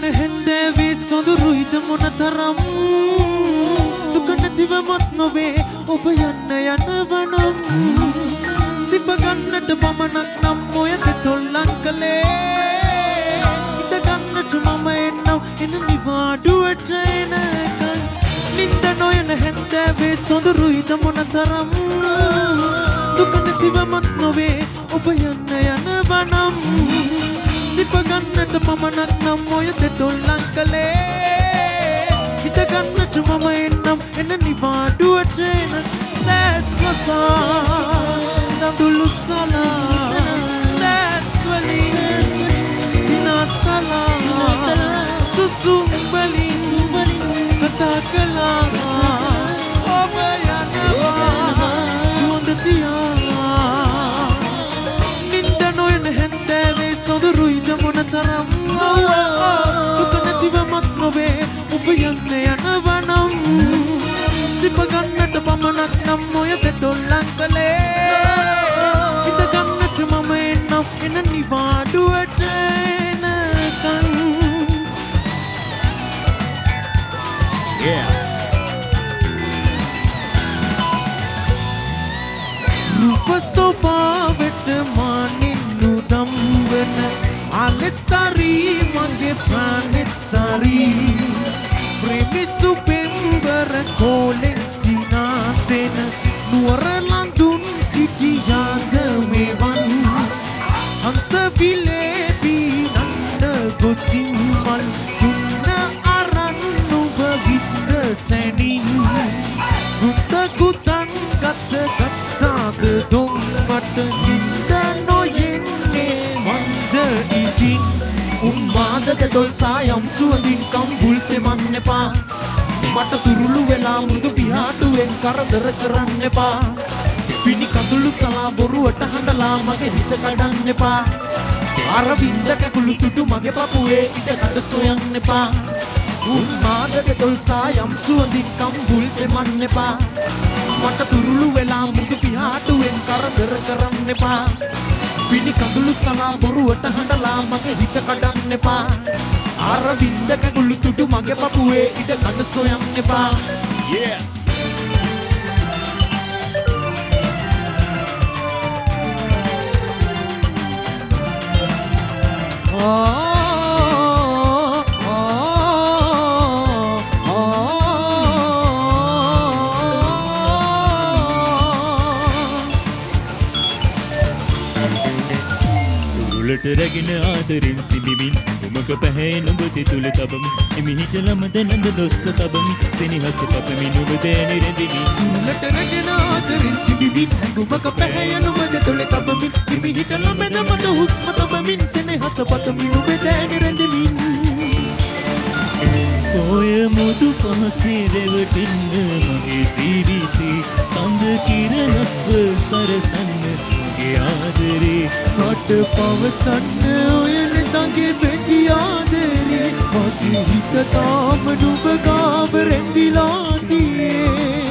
නොයන හැන්දෑවේ සොඳුරුයිද මොනතරම් දුක නැතිවමත් නොවේ ඔබ යන්න යනවනම් සිප ගන්නට පමණක් නම් ඔය දෙතොල්ලන් කළේ ඉඳ ගන්නට මම එන්නම් එන නිවාඩුවට එනකන් නින්ද නොයන හැන්දෑවේ සොඳුරුයිද මොනතරම් දුක නැතිවමත් නොවේ ඔබ යන්න යනවනම් සිප ගන්නට පමණක් නම් ඔය දෙතොල්ලන් කළේ හිත ගන්නට මම එන්නම් එන නිවාඩුවට එන දැස් වසා නඳුළු සලා දැස් වලින් සිනාසලා සුසුම් වලින් කතා කළා ඔබ යනවා සුවඳ තියා නින්ද නොයන හැන්දෑවේ සොඳුරුයිද මොනතරම් දුක නැතිවමත් නොවේ ඔබ යන්න යනවනම් සිප ගන්නට පමණක් නම් ඔය දෙතොල්ලන් කළේ හිත ගන්නට මම එන්නම් එන නිවාඩුවට එනකන් රූප සෝභාවට මානින්නු දම්වන අලෙසරි මගේ ප්‍රාණෙත්සරි ප්‍රේමිසු පෙම්බර කෝලෙන් සිනාසෙන නුවර ලඳුන් සිටියාද මෙවන් හංස විලේපී නන්ද ගොසින් මල් දුන්න අරන් නුඹ විත්ත සැනින් ගුත ගුතන් ගත ගත්තාද දොම්මට නින්ද නොයෙන්නේ මන්ද ඉතින් උම්මාද දෙදොල් සායම් සුවඳින් කම්බුල් තෙමන්න එපා මට තුරුළු වෙලා මෘදු පිහාටුවෙන් කරදර කරන්න එපා පිණි කඳුළු සලා බොරුවට හඬලා මගේ හිත කඩන්න එපා අර බින්ද කැකුළු තුඩු මගේ පපුවේ ඉඩ කඩ සොයන්න එපා උන්මාද දෙදොල් සායම් සුවඳින් කම්බුල් තෙමන්න එපා මට තුරුළු වෙලා මෘදු පිහාටුවෙන් කරදර කරන්න එපා පිණි කඳුළු සලා බොරුවට හඬලා මගේ හිත කඩන්න එපා අර බින්ද කැකුළු තුඩු මගේ පපුවේ ඉඩ කඩ සොයන්න එපා තුලට රැගෙන ආදරෙන් සිඹිමින් උමක පැහැ නුඹ දෙතුල තබමින් එමිහිට ළමද නඳ දොස්ස තබමින් සෙනෙහස පපමින් ඔබ දෑනි රැඳෙමින් තුලට රැගෙන ආදරෙන් සිඹිමින් උමක පැහැ නුඹ දෙතුල තබමින් එමිහිට ළමද මත හුස්ම තබමින් සෙනෙහස පපමින් ඔබ දෑනි රැඳෙමින් ඔය මුදු පහසේ රැවටින්න මගේ ජීවිතේ සඳ කිරණක්ව සරසන්න මගේ ආදරේ මට පවසන්න ඔය නෙතගේ බැටි ආදරේ මගේ හිත තාම නුඹ ගාව රැඳිලා තියේ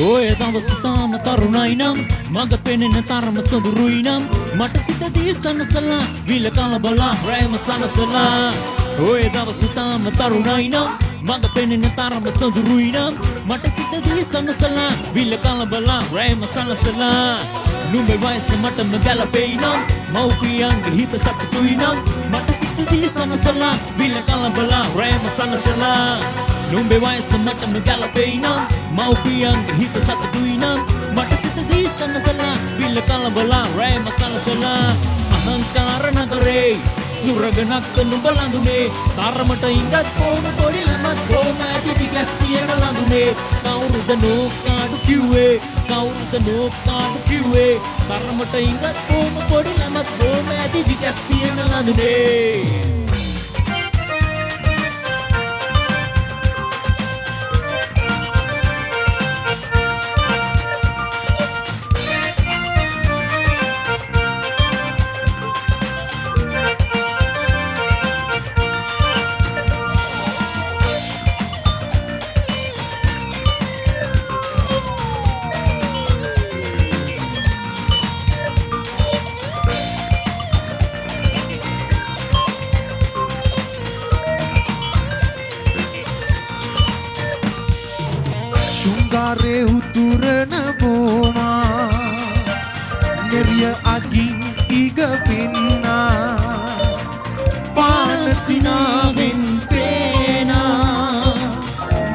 ඔය දවස තාම තරුණයි නම් මග පෙනෙන තරම සොඳුරුයි නම් මට සිත දී සනසලා විල කලබලා රැම සනසලා ඔය දවස තාම තරුණයි නම් මග පෙනෙන තරම සොඳුරුයි නම් මට සිත දී සනසලා විල කලබලා රැම සනසලා නුඹේ වයස මටම ගැලපෙයි නම් මව්පියන්ගේ හිත සතුටුයි නම් මට සිත දී සනසලා විල කලබලා රැම සනසලා නුඹේ වයස මටම ගැලපෙයි නම් මව්පියන්ගේ හිත සතුටුයි නම් මට සිත දී සනසලා විල කලබලා රැම සනසලා අහංකාර නගරේ සුරගනක් නුඹ ලඳුනේ තරමට ඉඟත් පොම පොඩි ළමත් බොම ඇති දිගස් තියෙන ලඳුනේ කවුරුද නෝකාඩු කිව්වේ කවුරුද නෝකාඩු කිව්වේ තරමට ඉඟත් පොම පොඩි ළමත් බොම ඇති දිගස් තියෙන ලඳුනේ සාරේ උතුරන බෝමා නෙරිය අගින් ඉග පින්නා පානසිනාවෙන් පේනා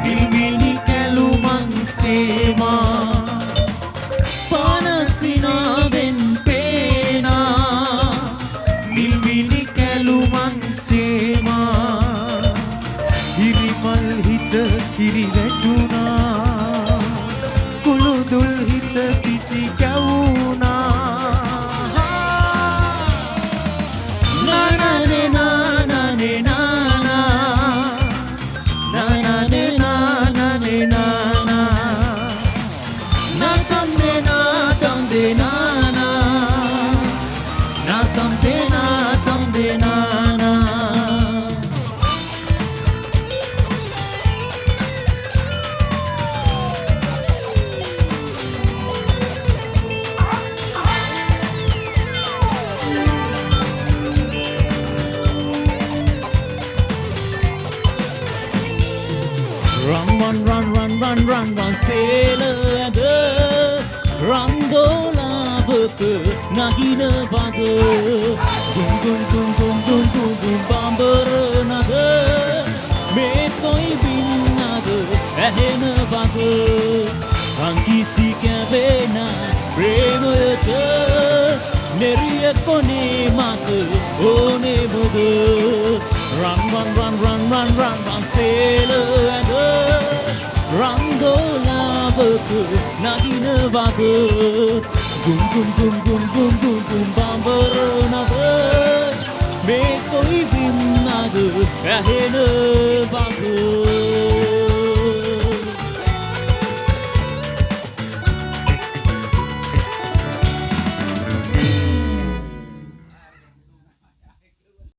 නිල්මිනි කැලුමන් සේවා පානසිනාවෙන් පේනා නිල්මිනි කැලුමන් සේවා හිරිමල් හිත කිරි වැටුණා කුළුදුල් හිත පිටි කැවුණා නානනේ නානනේ නානා නානනේ නානනේ නානා නාතම්දේ නාතම්දේ නානා නාතම්දේ නාතම්දේ නානා Run, sailor, run, dolabuk, nagina bada, dum dum dum dum dum dum dum bambar nada, me koi bin nada, ahena bada, angiti kavena, premata, neriya kone mata, one bada, run, sailor, රන්දෝලාවක නගිනවද ගුම් ගුම් ගුම් ගුම් ගුම් ගුම් ගුම් බම්බරනද මේ කොයි වින්නද ඇහෙනවද